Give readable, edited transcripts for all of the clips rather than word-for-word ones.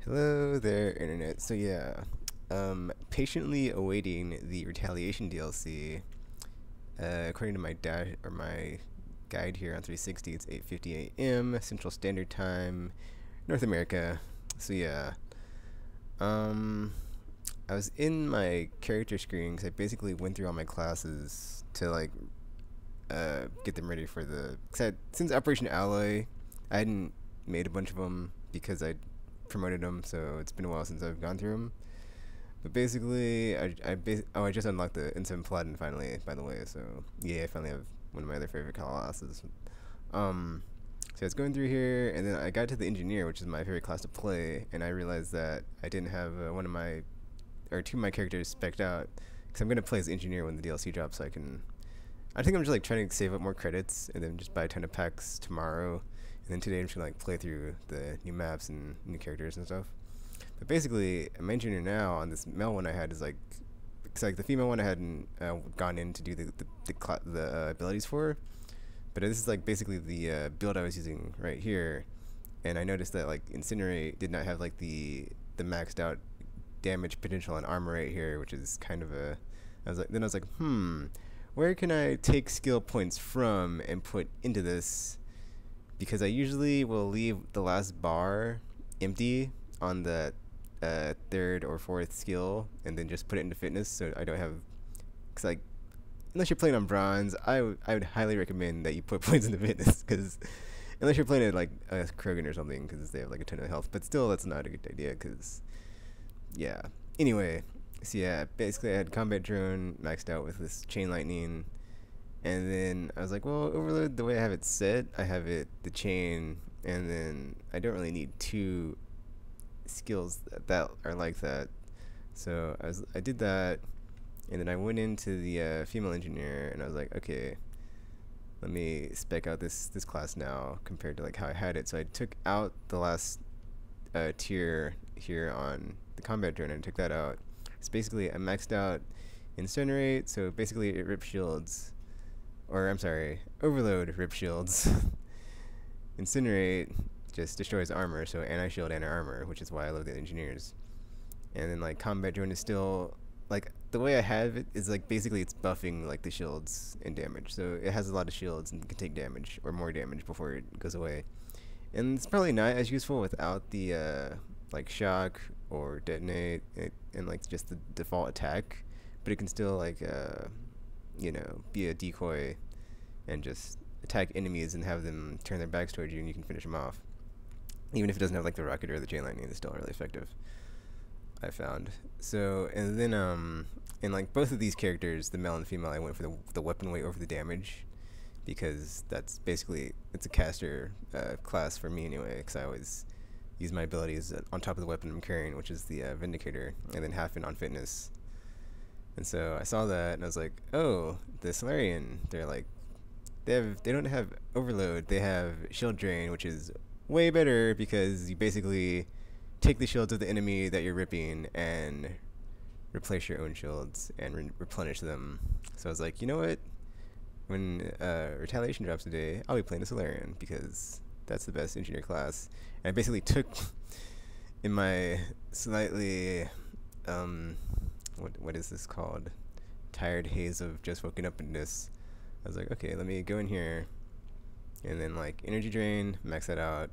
Hello there, internet. So yeah, patiently awaiting the Retaliation DLC. According to my dash or my guide here on 360, it's 8:50 a.m. Central Standard Time, North America. So yeah, um, I was in my character screen because I basically went through all my classes to like get them ready for the. Since Operation Alloy, I hadn't made a bunch of them because I promoted them, so it's been a while since I've gone through them. But basically, I just unlocked the N7 Paladin finally, by the way. So yeah, I finally have one of my other favorite classes. Um, so I was going through here, and then I got to the Engineer, which is my favorite class to play, and I realized that I didn't have one of my or two of my characters spec'd out because I'm gonna play as Engineer when the DLC drops, so I can. I think I'm just like trying to save up more credits and then just buy a ton of packs tomorrow, and then today I'm just gonna like play through the new maps and new characters and stuff. But basically, my engineer now on this male one I had is like, it's like the female one I hadn't gone in to do the abilities for, but this is like basically the build I was using right here, and I noticed that like Incinerate did not have like the maxed out damage potential on armor right here, which is kind of a. I was like, where can I take skill points from and put into this? Because I usually will leave the last bar empty on the third or fourth skill and then just put it into fitness, so I don't have. Cause like, unless you're playing on bronze, I would highly recommend that you put points into fitness, because unless you're playing at like Krogan or something, because they have like a ton of health. But still, that's not a good idea, because yeah. Anyway, so yeah, basically I had combat drone maxed out with this chain lightning, and then I was like, well, overload, the way I have it set, I have it the chain, and then I don't really need two skills that are like that. So I did that, and then I went into the female engineer, and I was like, okay, let me spec out this class now compared to like how I had it. So I took out the last tier here on the combat drone and took that out. So basically I maxed out Incinerate, so basically it rips shields, or I'm sorry, Overload rips shields. Incinerate just destroys armor, so anti-shield, anti-armor, which is why I love the engineers. And then like combat drone is still like, the way I have it is like basically it's buffing like the shields and damage, so it has a lot of shields and can take damage or more damage before it goes away. And it's probably not as useful without the like shock or detonate and like just the default attack, but it can still like be a decoy and just attack enemies and have them turn their backs towards you, and you can finish them off. Even if it doesn't have like the rocket or the chain lightning, it's still really effective, I found. So, and then in like both of these characters, the male and the female, I went for the weapon weight over the damage, because that's basically, it's a caster class for me anyway, because I always use my abilities on top of the weapon I'm carrying, which is the Vindicator, and then half in on fitness. And so I saw that and I was like, oh, the Salarian, they're like, they don't have overload, they have shield drain, which is way better, because you basically take the shields of the enemy that you're ripping and replace your own shields and replenish them. So I was like, you know what? When Retaliation drops today, I'll be playing the Salarian, because that's the best engineer class. And I basically took, in my slightly, what is this called? Tired haze of just waking up in this. I was like, okay, let me go in here, and then like energy drain, max that out.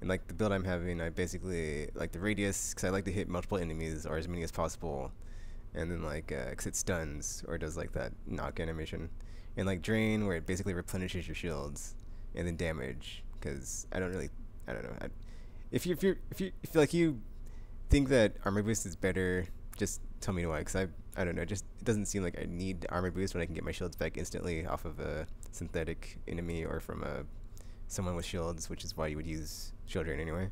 And like the build I'm having, I basically like the radius, because I like to hit multiple enemies or as many as possible. And then like, because it stuns or does like that knock animation. And like drain, where it basically replenishes your shields, and then damage, because I don't know. If you like you think that armor boost is better, just tell me why, because I don't know, just it doesn't seem like I need armor boost when I can get my shields back instantly off of a synthetic enemy or from someone with shields, which is why you would use shield drain anyway.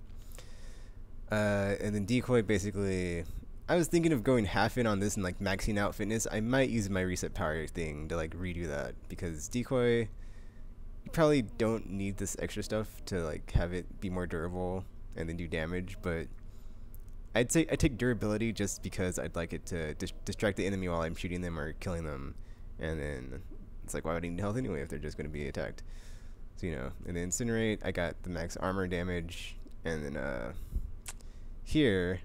And then decoy, basically, I was thinking of going half in on this and like maxing out fitness. I might use my reset power thing to like redo that, because decoy, you probably don't need this extra stuff to like have it be more durable and then do damage, but I'd say I take durability just because I'd like it to distract the enemy while I'm shooting them or killing them, and then it's like, why would I need health anyway if they're just going to be attacked? So, and then incinerate, I got the max armor damage, and then here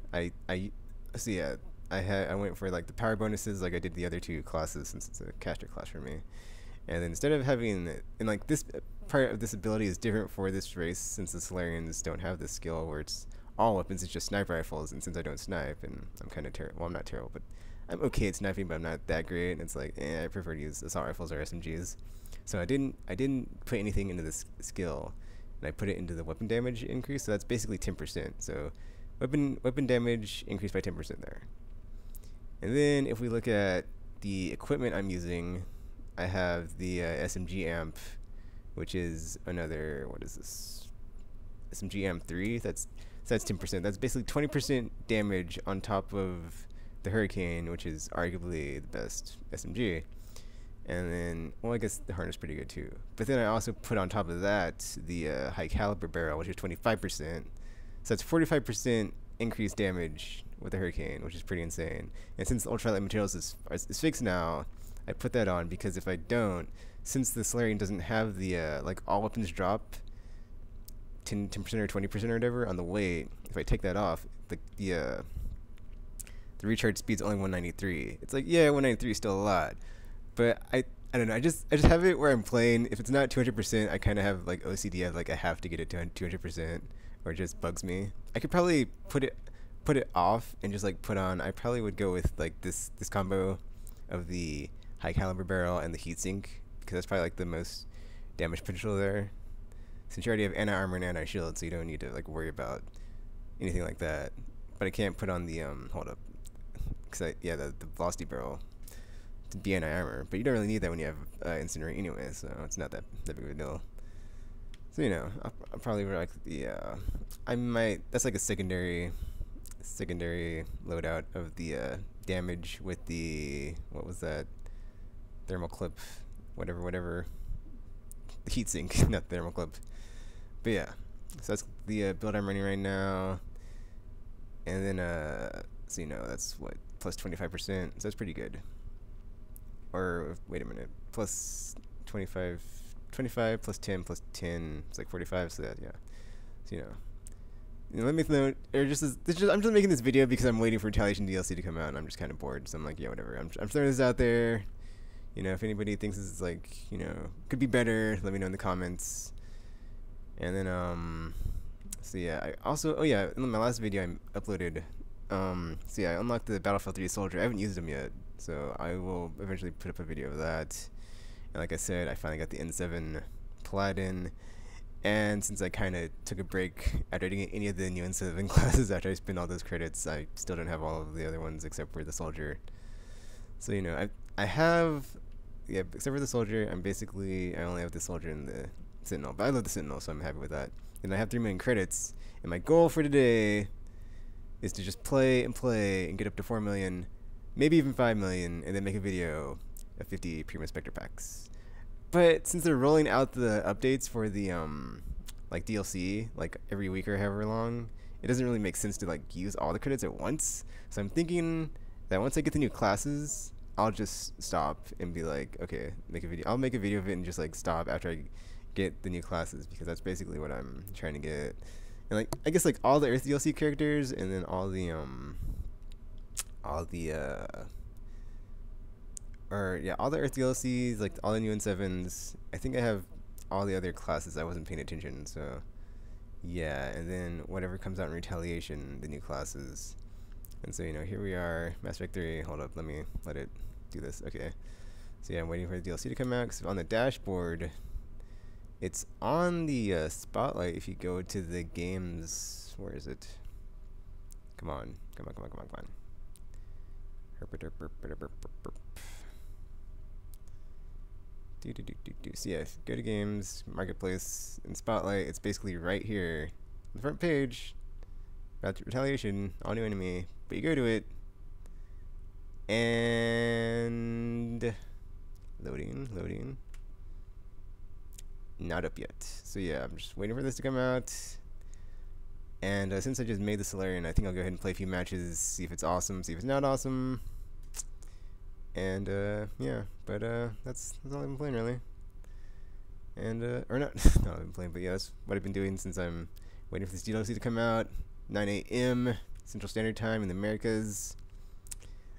so yeah, I went for like the power bonuses like I did the other two classes since it's a caster class for me. And then instead of having, and like this part of this ability is different for this race since the Salarians don't have this skill where it's all weapons, it's just sniper rifles. And since I don't snipe, and I'm kind of terrible, well, I'm not terrible, but I'm okay at sniping, but I'm not that great. And it's like, I prefer to use assault rifles or SMGs. So I didn't put anything into this skill, and I put it into the weapon damage increase. So that's basically 10%. So weapon damage increased by 10% there. And then if we look at the equipment I'm using, I have the SMG amp, which is another, what is this? SMG amp 3. That's 10%. That's basically 20% damage on top of the Hurricane, which is arguably the best SMG. And then, well, I guess the harness is pretty good too. But then I also put on top of that the high caliber barrel, which is 25%. So that's 45% increased damage with the Hurricane, which is pretty insane. And since the ultralight materials is fixed now, I put that on because if I don't, since the Salarian doesn't have the like all weapons drop 10% or 20% or whatever on the weight, if I take that off, the recharge speed's only 193. It's like, yeah, 193 is still a lot, but I don't know. I just have it where I'm playing. If it's not 200%, I kind of have like OCD of like I have to get it to 200%, or it just bugs me. I could probably put it off and just like put on. I probably would go with like this combo of the high caliber barrel and the heatsink, because that's probably like the most damage potential there. Since you already have anti-armor and anti-shield, so you don't need to like worry about anything like that. But I can't put on the hold up, because the velocity barrel to be anti-armor, but you don't really need that when you have incinerate anyway, so it's not that big of a deal. So I'll probably like the I might, that's like a secondary loadout of the damage with the, what was that, thermal clip, whatever, the heatsink, not thermal clip. But yeah, so that's the build I'm running right now. And then so that's what, plus 25%, so that's pretty good. Or wait a minute, plus 25 plus 10 plus 10, it's like 45. So that, yeah, so let me know, or I'm just making this video because I'm waiting for Retaliation DLC to come out, and I'm just kind of bored. So I'm like, yeah, whatever. I'm throwing this out there. If anybody thinks this is like, could be better, let me know in the comments. And then so yeah, I also, oh yeah, in my last video I uploaded, so yeah, I unlocked the Battlefield 3 soldier. I haven't used them yet, so I will eventually put up a video of that. And like I said, I finally got the N7 Paladin. And since I kind of took a break after getting any of the new N7 classes after I spent all those credits, I still don't have all of the other ones except for the soldier. So I have, yeah, except for the soldier, I only have the soldier and the Sentinel. But I love the Sentinel, so I'm happy with that. And I have 3 million credits. And my goal for today is to just play and get up to 4 million, maybe even 5 million, and then make a video of 50 Premium Spectre packs. But since they're rolling out the updates for the like DLC like every week or however long, it doesn't really make sense to like use all the credits at once. So I'm thinking that once I get the new classes, I'll just stop and be like, okay, make a video. I'll make a video of it and just like stop after I get the new classes, because that's basically what I'm trying to get. And like, I guess like all the Earth DLC characters, and then all the Earth DLCs, like all the new N7s. I think I have all the other classes. I wasn't paying attention, so yeah. And then whatever comes out in Retaliation, the new classes. And so here we are, Mass Effect 3. Hold up, let it do this. Okay. So yeah, I'm waiting for the DLC to come out, because on the dashboard, it's on the spotlight. If you go to the games, where is it? Come on. So yeah, go to games, marketplace, and spotlight. It's basically right here, on the front page. Retaliation, all new enemy. But you go to it, and loading. Not up yet. So yeah, I'm just waiting for this to come out. And since I just made the Salarian, I think I'll go ahead and play a few matches, see if it's awesome, see if it's not awesome. And yeah, but that's all I've been playing really. And or not I've been playing, but yeah, that's what I've been doing since I'm waiting for this DLC to come out. 9 a.m. Central Standard Time in the Americas.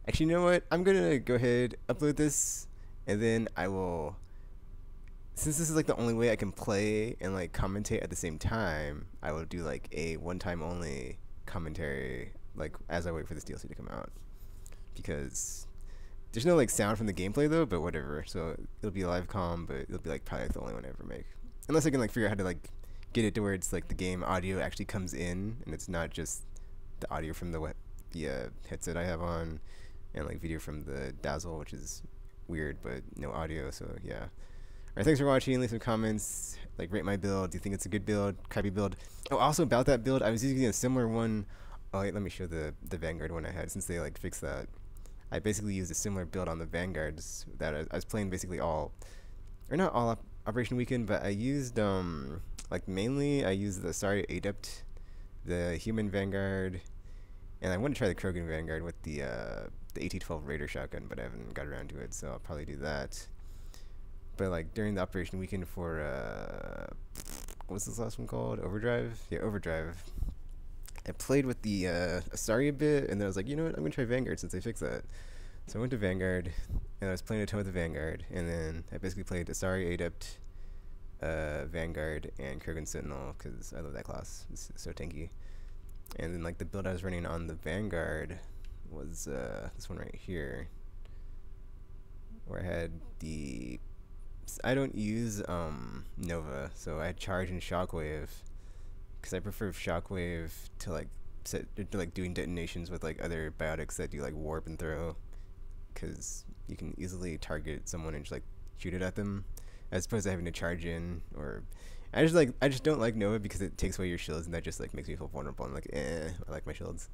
Actually, you know what? I'm gonna go ahead, upload this, and then I will, since this is like the only way I can play and like commentate at the same time, I will do like a one-time only commentary, like as I wait for this DLC to come out. Because there's no like sound from the gameplay though, but whatever. So it'll be a live comm, but it'll be like probably the only one I ever make. Unless I can like figure out how to like get it to where it's like the game audio actually comes in and it's not just the audio from the headset I have on and like video from the Dazzle, which is weird, but no audio. So yeah. Alright, thanks for watching. Leave some comments. Like, rate my build. Do you think it's a good build? Crappy build? Oh, also about that build, I was using a similar one. Oh, wait, let me show the Vanguard one I had since they like fixed that. I basically used a similar build on the Vanguards that I was playing basically all, or not all Operation Weekend, but I used like mainly I used the Sorry Adept, the Human Vanguard, and I want to try the Krogan Vanguard with the AT-12 Raider shotgun, but I haven't got around to it, so I'll probably do that. But like during the Operation Weekend for what's this last one called? Overdrive? Yeah, Overdrive. I played with the Asari a bit, and then I was like, you know what? I'm gonna try Vanguard since they fixed that. So I went to Vanguard, and I was playing a ton with the Vanguard, and then I basically played Asari Adept, Vanguard, and Krogan Sentinel because I love that class. It's so tanky. And then like the build I was running on the Vanguard was this one right here, where I had the I don't use Nova, so I had Charge and Shockwave because I prefer Shockwave to like doing detonations with like other biotics that do like warp and throw, because you can easily target someone and just like shoot it at them as opposed to having to charge in. Or I just don't like Nova because it takes away your shields, and that just like makes me feel vulnerable. I'm like, I like my shields.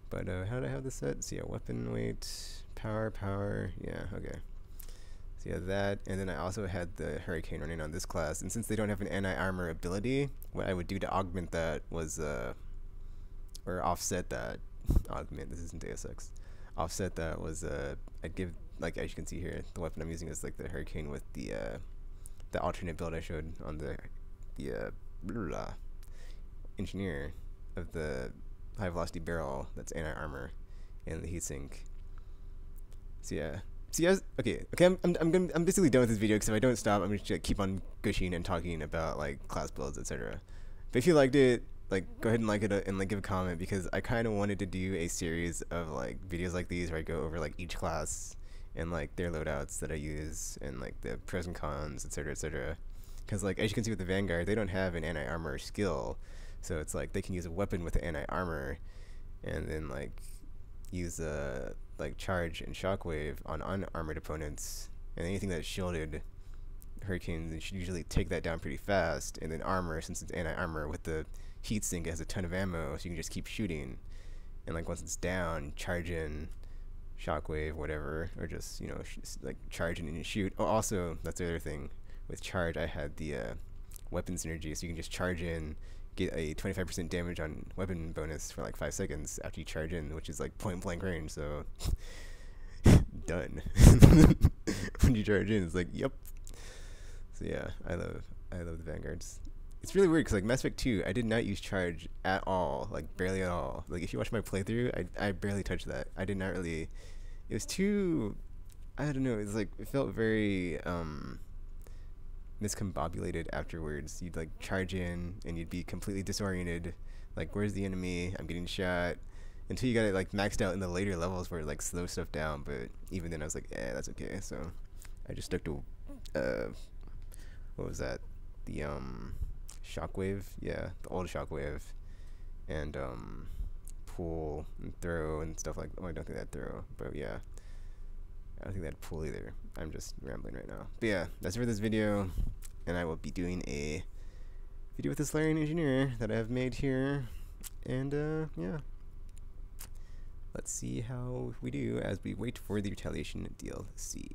But how did I have this set? So yeah, weapon weight, power, yeah, okay. So yeah, that, and then I also had the Hurricane running on this class, and since they don't have an anti-armor ability, what I would do to augment that was, or offset that, this isn't Deus Ex, offset that was, I'd give, like as you can see here, the weapon I'm using is like the Hurricane with the alternate build I showed on the Engineer of the high velocity barrel that's anti-armor and the heatsink. So yeah. See, okay. I'm basically done with this video because if I don't stop, I'm just gonna keep on gushing and talking about like class builds, etc. But if you liked it, like go ahead and like it and like give a comment, because I kind of wanted to do a series of like videos like these where I go over like each class and like their loadouts that I use and like the pros and cons, etc., etc. Because like as you can see with the Vanguard, they don't have an anti-armor skill, so it's like they can use a weapon with anti-armor, and then like use like Charge and Shockwave on unarmored opponents, and anything that's shielded, Hurricane should usually take that down pretty fast. And then armor, since it's anti-armor with the heatsink, it has a ton of ammo, so you can just keep shooting. And like once it's down, charge in, Shockwave, whatever, or just like charge in and shoot. Oh, also that's the other thing with Charge. I had the weapon synergy, so you can just charge in, get a 25% damage on weapon bonus for like 5 seconds after you charge in, which is like point blank range, so done. When you charge in, it's like, yep. So yeah, I love the Vanguards. It's really weird because like Mass Effect 2, I did not use Charge at all, like barely at all. Like if you watch my playthrough, I barely touched that. I did not really, it was too, I don't know, it's like, it felt very miscombobulated afterwards. You'd like charge in and you'd be completely disoriented, like where's the enemy, I'm getting shot, until you got it like maxed out in the later levels where it like slows stuff down. But even then I was like, that's okay. So I just stuck to what was that, the Shockwave, yeah, the old Shockwave, and pull and throw and stuff like, oh, I don't think that throw, but yeah, I don't think that pull either. I'm just rambling right now. But yeah, that's it for this video, and I will be doing a video with the Salarian Engineer that I have made here, and yeah, let's see how we do as we wait for the Retaliation DLC.